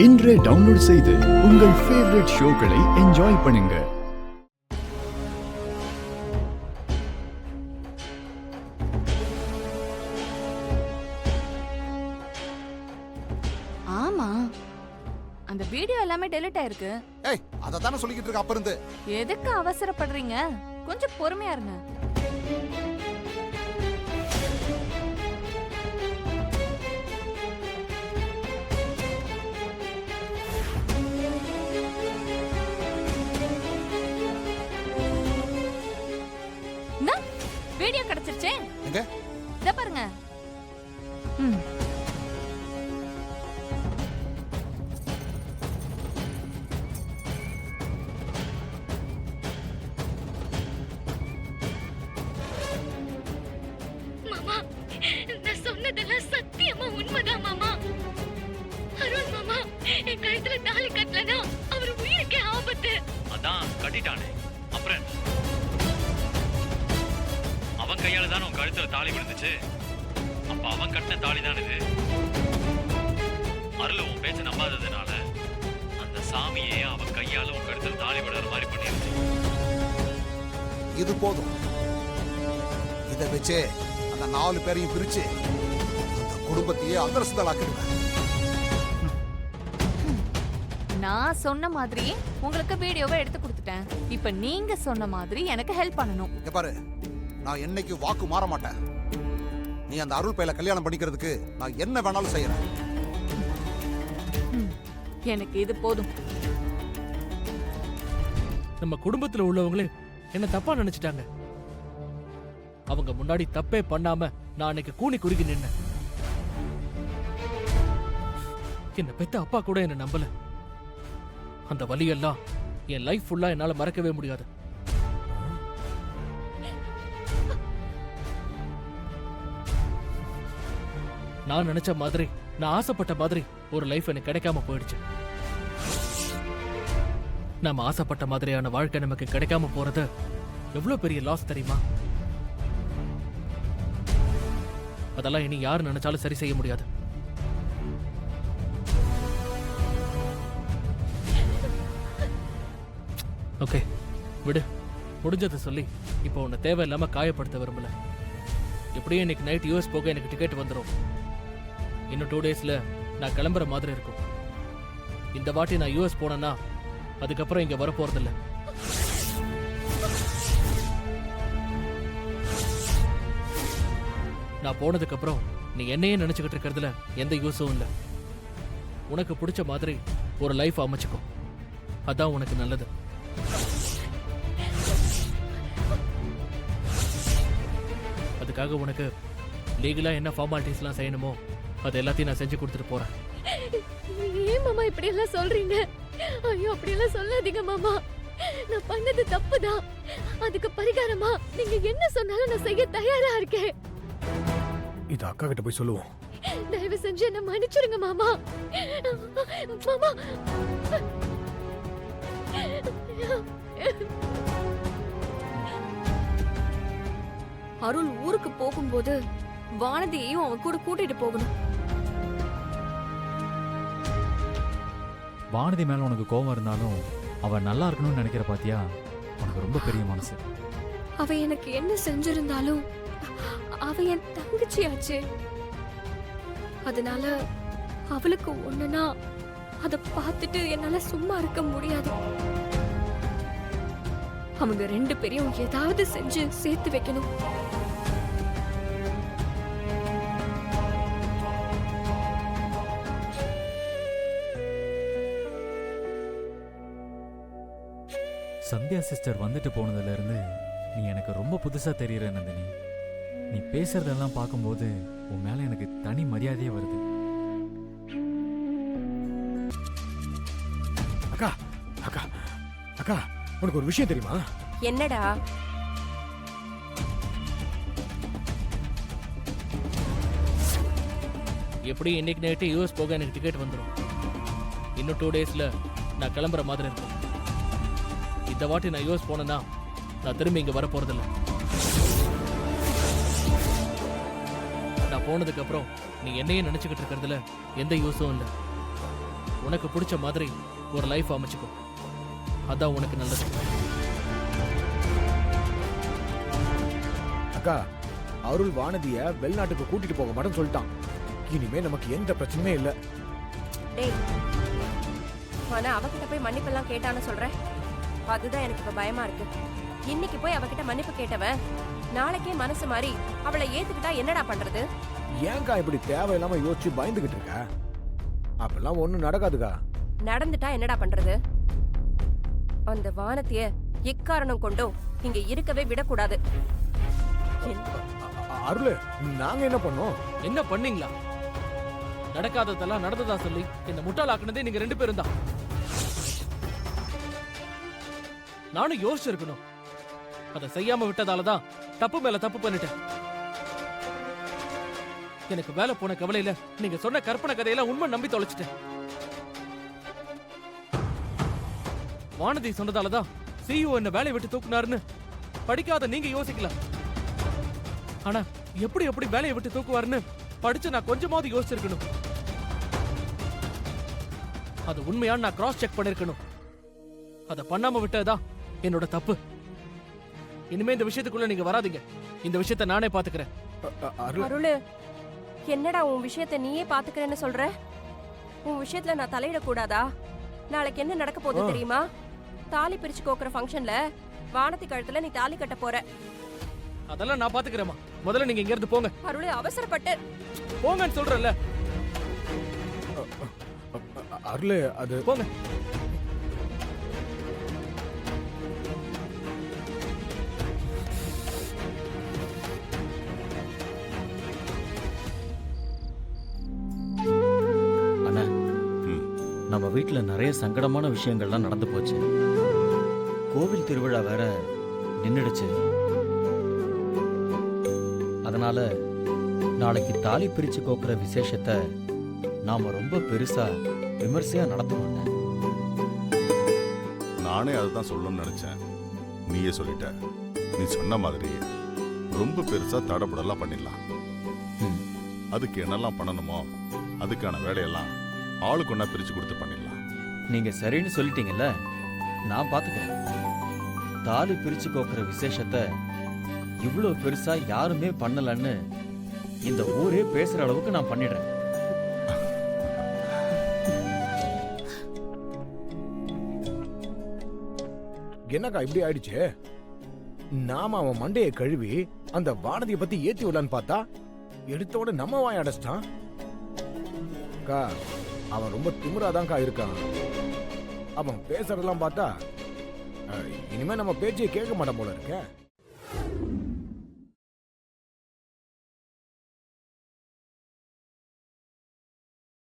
இன்றே டவுன்லோட் செய்து உங்கள் ஃபேவரட் ஷோக்களை என்ஜாய் பண்ணுங்க. ஆமா, அந்த வீடியோ எல்லாமே டெலீட் ஆயிருக்கு. ஏய், அத தான சொல்லிக்கிட்டு இருக்க அப்ப இருந்து. எதுக்கு அவசரப்படுறீங்க? கொஞ்சம் பொறுமையா இருங்க. வீடியோ கிடைச்சிருச்சே. எங்க? இத பாருங்க. ம். மாமா, நான் சொன்னதெல்லாம் சத்தியமா உண்மைதான் மாமா. அருண் மாமா என் கழுத்துல தாலி கட்டலனா அவர் உயிருக்கே ஆபத்து. அதான் கட்டிட்டானே, அப்புறம் அவன் கையால தானே உன் கழுத்துல தாலி விழுந்துச்சு. அப்ப அவன் கட்டின தாலி தான் இது. அருள் உன் பேச்ச நம்பாததுனால அந்த சாமியே அவன் கையால உன் கழுத்துல தாலி விடுற மாதிரி பண்ணிருச்சு. இது போதும். இத வச்சே அந்த 4 பேரையும் பிரிச்சு அந்த குடும்பத்தையே அந்தரஸ்தலாக்கிடுவேன். நான் சொன்ன மாதிரி உங்களுக்கு வீடியோவை எடுத்து கொடுத்துட்டேன். இப்ப நீங்க சொன்ன மாதிரி எனக்கு ஹெல்ப் பண்ணணும். இங்க பாரு, நான் என்னைக்கு வாக்கு மாற மாட்டேன். நீ அந்த அருள் பையல கல்யாணம் பண்ணிக்கிறதுக்கு நான் என்ன வேணாலும் செய்யறேன். எனக்கு இது போதும். நம்ம குடும்பத்துல உள்ளவங்களே என்ன தப்பா நினைச்சிட்டாங்க. அவங்க முன்னாடி தப்பே பண்ணாம நான் அன்னைக்கு கூனி குறுகி நின்னேன். என்ன பெத்த அப்பா கூட என்ன நம்பல. அந்த வலியெல்லாம் என் லைஃப் ஃபுல்லா என்னால மறக்கவே முடியாது. நான் நினைச்ச மாதிரி, நான் ஆசைப்பட்ட மாதிரி ஒரு லைஃப் எனக்கு கிடைக்காம போயிடுச்சு. நாம ஆசைப்பட்ட மாதிரியான வாழ்க்கை நமக்கு கிடைக்காம போறது எவ்வளவு பெரிய லாஸ் தெரியுமா? அதெல்லாம் இனி யார் நினைச்சாலும் சரி செய்ய முடியாது. ஓகே, விடு. முடிஞ்சதை சொல்லி இப்போ உன்னை தேவையில்லாம காயப்படுத்த விரும்பல. எப்படியும் இன்னைக்கு நைட் யூஎஸ் போக எனக்கு டிக்கெட் வந்துடும். இன்னும் 2 டேஸ்ல நான் கிளம்புற மாதிரி இருக்கும். இந்த வாட்டி நான் யூஎஸ் போனேன்னா அதுக்கப்புறம் இங்க வர போறதில்ல. நான் போனதுக்கு அப்புறம் நீ என்னையே நினைச்சுக்கிட்டு இருக்கிறதுல எந்த யூஸும் இல்லை. உனக்கு பிடிச்ச மாதிரி ஒரு லைஃப் அமைச்சுக்கோ. அதான் உனக்கு நல்லது. அதுக்காக உனக்கு லீகலா என்ன ஃபார்மாலிட்டிஸ்லாம் செய்யணுமோ அது எல்லாத்தையும் நான் செஞ்சு கொடுத்துட்டு போறேன். ஏன் மாமா இப்படி எல்லாம் சொல்றீங்க? ஐயோ, அப்படி எல்லாம் சொல்லாதீங்க மாமா. நான் பண்ணது தப்புதான். அதுக்கு பரிகாரமா நீங்க என்ன சொன்னாலும் நான் செய்ய தயாரா இருக்கேன். இது அக்கா கிட்ட போய் சொல்லுவோம். தயவு செஞ்சு என்ன மன்னிச்சிருங்க மாமா. மாமா, அருள் ஊருக்கு போகும்போது வானதியையும் அவன் கூட கூட்டிட்டு போகணும். வானதி மேல உனக்கு கோபம் இருந்தாலும் அவ நல்லா இருக்கணும்னு நினைக்கிற பாத்தியா? உனக்கு ரொம்ப பெரிய மனசு. அவ எனக்கு என்ன செஞ்சிருந்தாலும் அவ என் தங்கச்சியாச்சு. அதனால அவளுக்கு ஒண்ணுனா அத பார்த்துட்டு என்னால சும்மா இருக்க முடியாது. அவங்க 2 பேரையும் ஏதாவது செஞ்சு சேர்த்து வைக்கணும். சந்தியா சிஸ்டர் வந்துட்டு போனதுல இருந்து நீ எனக்கு ரொம்ப புதுசா தெரியற நந்தினி. நீ பேசுறதெல்லாம் பார்க்கும்போது உன் மேல எனக்கு தனி மரியாதையே வருது. அக்கா அக்கா அக்கா, உனக்கு ஒரு விஷயம் தெரியுமா? என்னடா? எப்படி இன்னைக்கு நைட்டு யூஎஸ் போக எனக்கு டிக்கெட் வந்துடும். இன்னும் 2 டேஸ்ல நான் கிளம்புற மாதிரி இருக்கும். இந்த வாட்டி நான் யூஎஸ் போனேன்னா நான் திரும்பி இங்க வர போறதில்ல. நான் போனதுக்கு அப்புறம் நீ என்னையே நினைச்சுக்கிட்டு இருக்கிறதுல எந்த யூஸும் இல்லை. உனக்கு பிடிச்ச மாதிரி ஒரு லைஃப் அமைச்சுக்கோ. அதான் உனக்கு நல்லது. அக்கா, அருள் வானதிய வெளிநாட்டுக்கு கூட்டிட்டு போக மாட்டேன்னு சொல்லிட்டான். இனிமே நமக்கு எந்த பிரச்சனையும் இல்ல. டேய், ஆனா அவகிட்ட போய் மன்னிப்பு எல்லாம் கேட்டான்னு சொல்றேன். அதுதான் எனக்கு இப்ப பயமா இருக்கு. இன்னைக்கு போய் அவகிட்ட மன்னிப்பு கேட்டவன் நாளைக்கே மனசு மாறி அவளை ஏத்துக்கிட்டா என்னடா பண்றது? ஏன்க்கா இப்படி தேவையில்லாம யோசிச்சு பயந்துகிட்டு இருக்க? அப்பெல்லாம் ஒண்ணும் நடக்காதுக்கா. நடந்துட்டா என்னடா பண்றது? அந்த வானத்திய எக்காரணம் கொண்டோ இங்க இருக்கவே விடக்கூடாது. அருள், நாங்க என்ன பண்ணோம்? என்ன பண்ணீங்களா? நடக்காததெல்லாம் நடந்ததா சொல்லி என்ன முட்டாளாக்குனதே நீங்க 2 பேரும் தான். நானும் யோசிச்சிருக்கணும். அதை செய்யாம விட்டதாலதான் தப்பு மேல தப்பு பண்ணிட்டேன். எனக்கு வேலை போன கவலையில நீங்க சொன்ன கற்பனை கதையெல்லாம் உண்மை நம்பி தொலைச்சிட்டேன். வானதி சொன்னதாலதான் CEO என்ன வேலையை விட்டு தூக்குனாருன்னு படிக்காத நீங்க யோசிக்கலாம். ஆனா எப்படி வேலையை விட்டு தூக்குவாருன்னு படிச்சு நான் கொஞ்சமாவது யோசிச்சிருக்கணும். அது உண்மையான நான் கிராஸ் செக் பண்ணிருக்கணும். அதை பண்ணாம விட்டதுதான் என்னோட தப்பு. இனிமே இந்த விஷயத்துக்குள்ள நீங்க வராதீங்க. இந்த விஷயத்தை நானே பாத்துக்கிறேன். அருளு, என்னடா உன் விஷயத்த நீயே பாத்துக்கிறேன்னு சொல்ற? உன் விஷயத்துல நான் தலையிடக்கூடாதா? நாளைக்கு என்ன நடக்க போகுது தெரியுமா? தாலி பிரிச்சு கோக்குற ஃபங்க்ஷன்ல வானத்தி கழுத்துல நீ தாலி கட்ட போற. அதெல்லாம் நான் பாத்துக்கிறேமா. முதல்ல நீங்க இங்க இருந்து போங்க. அருளு, அவசரப்பட்டு போங்கன்னு சொல்றேன்ல. அருள், அது போங்க. அண்ணா, நம்ம வீட்டுல நிறைய சங்கடமான விஷயங்கள்லாம் நடந்து போச்சு. கோவில் திருவிழா வேற நின்னுடுச்சு. அதனால நாளைக்கு தாலி பிரிச்சு கோக்குற விசேஷத்தை நாம ரொம்ப பெருசா விமர்சையா நடத்துவோம். நானே அதுதான் சொல்லணும்னு நினைச்சேன். நீயே சொல்லிட்ட. நீ சொன்ன மாதிரி ரொம்ப பெருசா தடபுடலாம் பண்ணிடலாம். அதுக்கு என்னெல்லாம் பண்ணணுமோ அதுக்கான வேலையெல்லாம் ஆளுக்கு ஒண்ணா பிரிச்சு கொடுத்து பண்ணிடலாம். நீங்க சரின்னு சொல்லிட்டீங்கல்ல, நான் பாத்துக்கிறேன். தாலி பிரிச்சு கோக்குற விசேஷத்தை இவ்வளவு பெருசா யாருமே பண்ணலன்னு இந்த ஊரே பேசுற அளவுக்கு நான் பண்ணிடுறேன். என்னக்கா இப்படி ஆயிடுச்சு? நாம அவன் மண்டையை கழுவி அந்த வானதியை பத்தி ஏத்தி விடலான்னு பார்த்தா எடுத்தோட நம்ம வாய் அடைச்சிட்டான். அக்கா, அவன் ரொம்ப திமிராதான்க்கா இருக்கான். அவன் பேசுறதெல்லாம் பார்த்தா இனிமே நம்ம பேச்சையை கேட்க மாட்டான் போல இருக்க.